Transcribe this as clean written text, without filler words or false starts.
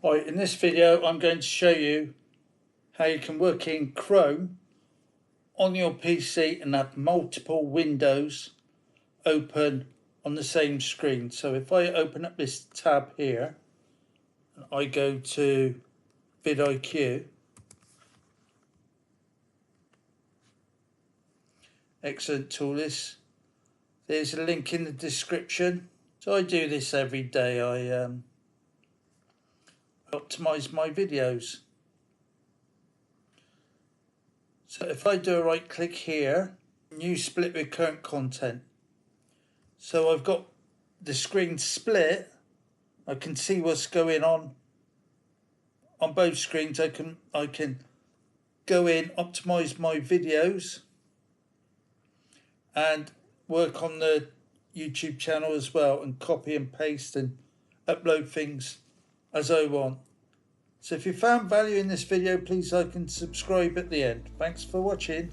Right, in this video I'm going to show you how you can work in Chrome on your PC and have multiple windows open on the same screen. So if I open up this tab here and I go to Vidiq, excellent tool this. There's a link in the description. So I do this every day. I optimize my videos. So if I do a right click here, new split with current content. So I've got the screen split. I can see what's going on both screens. I can go in, optimize my videos and work on the YouTube channel as well, and copy and paste and upload things as I want. So if you found value in this video, please like and subscribe at the end. Thanks for watching.